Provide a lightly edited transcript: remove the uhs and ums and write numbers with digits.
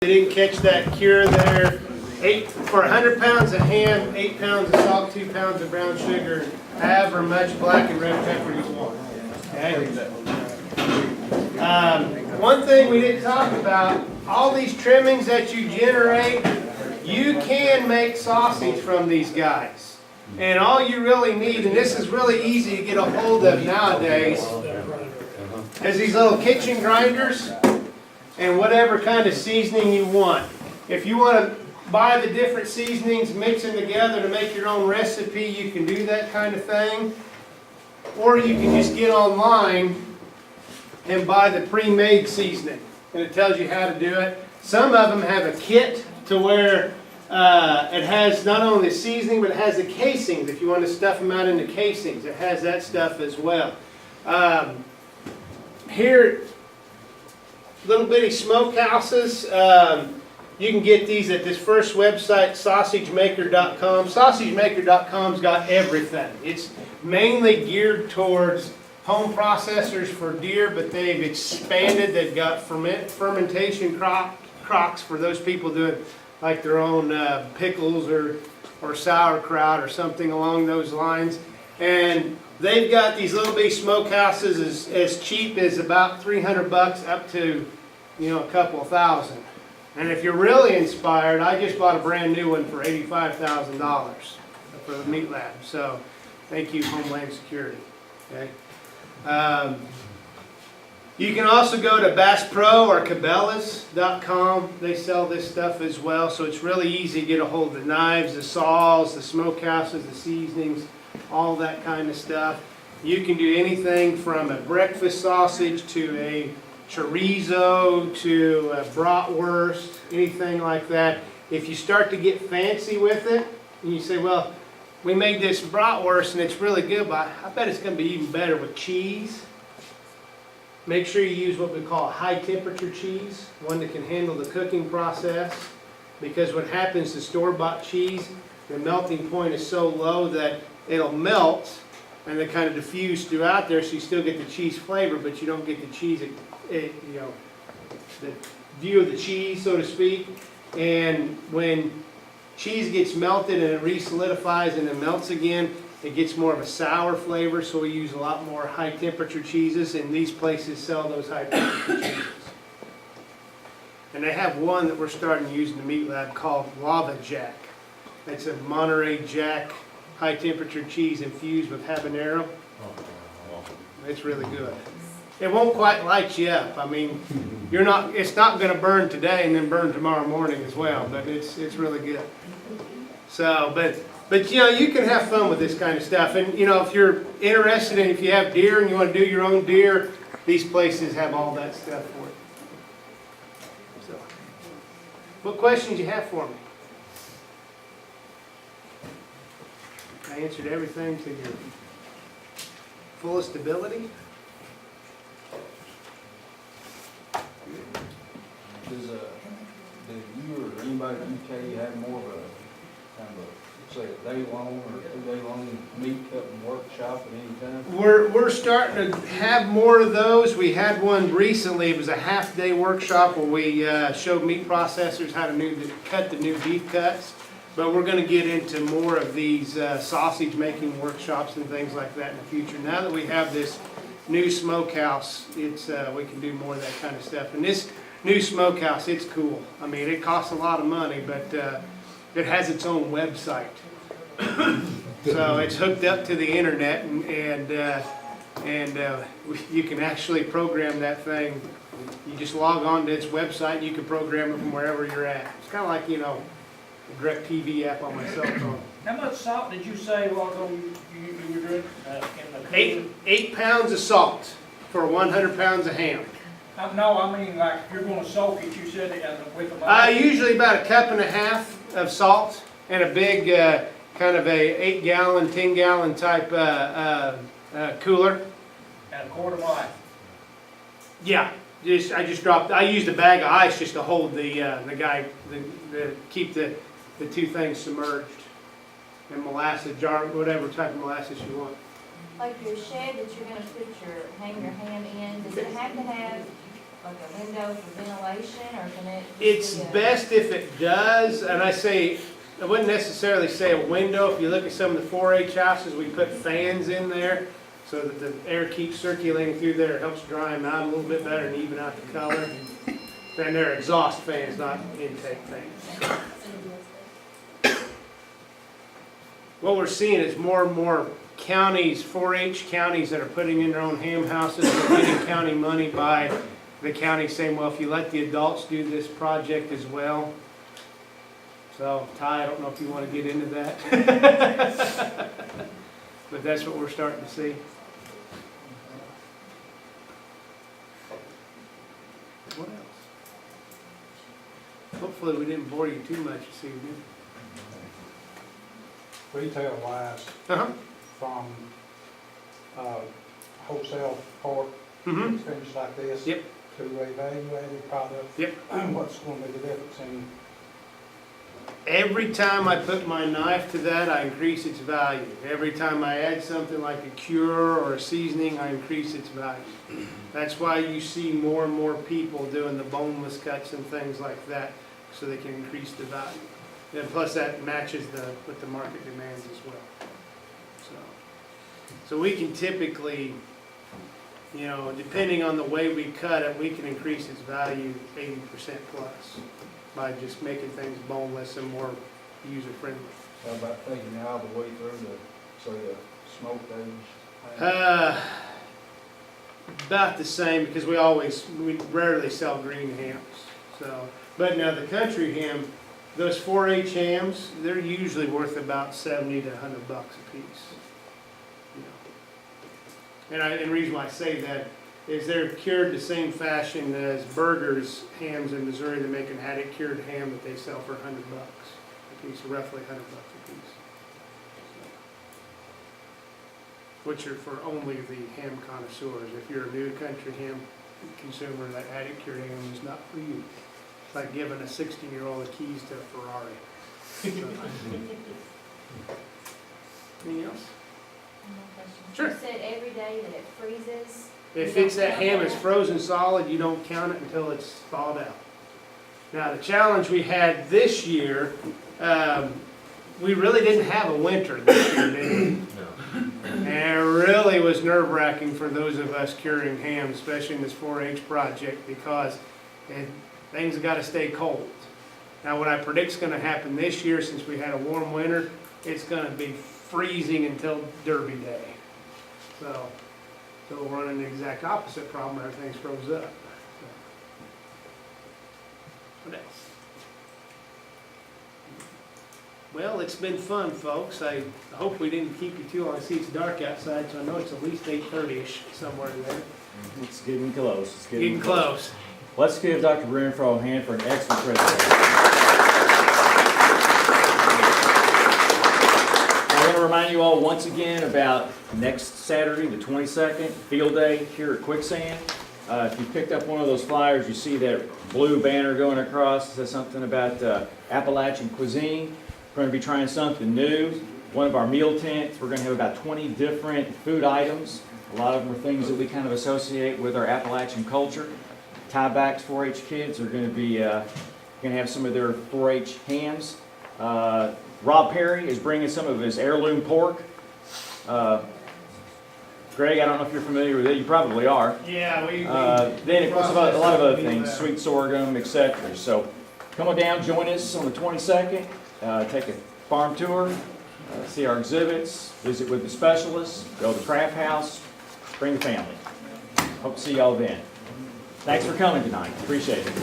They didn't catch that cure there. For 100 pounds of ham, 8 pounds of salt, 2 pounds of brown sugar, however much black and red pepper you want. Okay? One thing we didn't talk about, all these trimmings that you generate, you can make sausage from these guys. And all you really need, and this is really easy to get a hold of nowadays, is these little kitchen grinders and whatever kind of seasoning you want. If you want to buy the different seasonings, mix them together to make your own recipe, you can do that kind of thing. Or you can just get online and buy the pre-made seasoning, and it tells you how to do it. Some of them have a kit to where it has not only the seasoning, but it has the casings. If you want to stuff them out into casings, it has that stuff as well. Here, little bitty smokehouses. You can get these at this first website, sausagemaker.com. Sausagemaker.com's got everything. It's mainly geared towards home processors for deer, but they've expanded. They've got fermentation crocks for those people doing like their own pickles or sauerkraut or something along those lines. And they've got these little bitty smokehouses as cheap as about $300 up to, a couple of thousand. And if you're really inspired, I just bought a brand new one for $85,000 for the Meat Lab. So thank you, Homeland Security. Okay. You can also go to Bass Pro or Cabela's.com. They sell this stuff as well. So it's really easy to get a hold of the knives, the saws, the smokehouses, the seasonings, all that kind of stuff. You can do anything from a breakfast sausage to a chorizo to a bratwurst, anything like that. If you start to get fancy with it, and you say, well, we made this bratwurst and it's really good, but I bet it's going to be even better with cheese. Make sure you use what we call high temperature cheese, one that can handle the cooking process, because what happens to store-bought cheese, the melting point is so low that it'll melt and they kind of diffuse throughout there, so you still get the cheese flavor, but you don't get the cheese, the view of the cheese, so to speak. And when cheese gets melted and it re-solidifies and it melts again, it gets more of a sour flavor, so we use a lot more high temperature cheeses, and these places sell those high temperature cheeses. And they have one that we're starting to use in the Meat Lab called Lava Jack. It's a Monterey Jack high temperature cheese infused with habanero. It's really good. It won't quite light you up. I mean, it's not going to burn today and then burn tomorrow morning as well, but it's really good. So, but you can have fun with this kind of stuff. And if you're interested in, if you have deer and you want to do your own deer, these places have all that stuff for it. So, what questions you have for me? I answered everything to your fullest ability. Did you or anybody at UK have more of a kind of a, say, a day-long or 2-day-long meat cutting workshop at any time? We're starting to have more of those. We had one recently. It was a half-day workshop where we showed meat processors how to cut the new beef cuts. But we're going to get into more of these sausage making workshops and things like that in the future. Now that we have this new smokehouse, we can do more of that kind of stuff. And this new smokehouse, it's cool. I mean, it costs a lot of money, but it has its own website. So it's hooked up to the internet, and you can actually program that thing. You just log on to its website, and you can program it from wherever you're at. It's kind of like, a DirecTV app on my cell phone. How much salt did you say while ago you were doing in the 8 pounds of salt for 100 pounds of ham. No, I mean like you're going to soak it. You said it with the Usually about 1.5 cups of salt and a big kind of a 8-gallon, 10-gallon type cooler. And a quart of ice. Yeah, I just dropped. I used a bag of ice just to hold keep the two things submerged. And molasses jar, whatever type of molasses you want. Like your shed that you're going to hang your ham in, does it have to have like a window for ventilation, or can it? just It's be a- best if it does, and I wouldn't necessarily say a window. If you look at some of the 4-H houses, we put fans in there so that the air keeps circulating through there. It helps dry them out a little bit better and even out the color. And they're exhaust fans, not intake fans. What we're seeing is more and more counties, 4-H counties that are putting in their own ham houses, they're getting county money by the county saying, well, if you let the adults do this project as well. So, Ty, I don't know if you want to get into that. But that's what we're starting to see. What else? Hopefully we didn't bore you too much this evening. Retail wise, Uh-huh. from wholesale part, Mm-hmm. things like this. Yep. To a value-added product. Yep. What's going to be the difference in, Every time I put my knife to that, I increase its value. Every time I add something like a cure or a seasoning, I increase its value. That's why you see more and more people doing the boneless cuts and things like that, so they can increase the value. And plus that matches what the market demands as well. So we can typically, you know, depending on the way we cut it, we can increase its value 80% plus by just making things boneless and more user-friendly. How about taking it all the way through the, say, the smoke age? About the same, because we rarely sell green hams. So, but now the country ham, those 4-H hams, they're usually worth about 70 to 100 bucks a piece. You know. And the reason why I say that is they're cured the same fashion as Burger's hams in Missouri. They make an attic cured ham that they sell for 100 bucks a piece, roughly 100 bucks a piece. Which are for only the ham connoisseurs. If you're a new country ham consumer, that attic cured ham is not for you. It's like giving a 16-year-old the keys to a Ferrari. Anything else? No question. Sure. You said every day that it freezes. If You it's don't that count ham is that? frozen solid, you don't count it until it's thawed out. Now, the challenge we had this year, we really didn't have a winter this year, did we? And it really was nerve-wracking for those of us curing ham, especially in this 4-H project, because things have got to stay cold. Now, what I predict is going to happen this year, since we had a warm winter, it's going to be freezing until Derby Day. So we're running the exact opposite problem, everything's froze up. What else? Well, it's been fun, folks. I hope we didn't keep you too long. I see it's dark outside, so I know it's at least 8:30-ish somewhere in there. It's getting close. It's Getting close. Let's give Dr. Renfro a hand for an excellent presentation. I want to remind you all once again about next Saturday, the 22nd, Field Day here at Quicksand. If you picked up one of those flyers, you see that blue banner going across. It says something about Appalachian cuisine. We're going to be trying something new. One of our meal tents, we're going to have about 20 different food items. A lot of them are things that we kind of associate with our Appalachian culture. Tiebacks 4-H kids are going to be going to have some of their 4-H hams. Rob Perry is bringing some of his heirloom pork. Greg, I don't know if you're familiar with it. You probably are. Yeah, Then, of course, a lot of other things, sweet sorghum, etc. So come on down, join us on the 22nd. Take a farm tour, see our exhibits, visit with the specialists, go to the craft house, bring the family. Hope to see y'all then. Thanks for coming tonight. Appreciate it.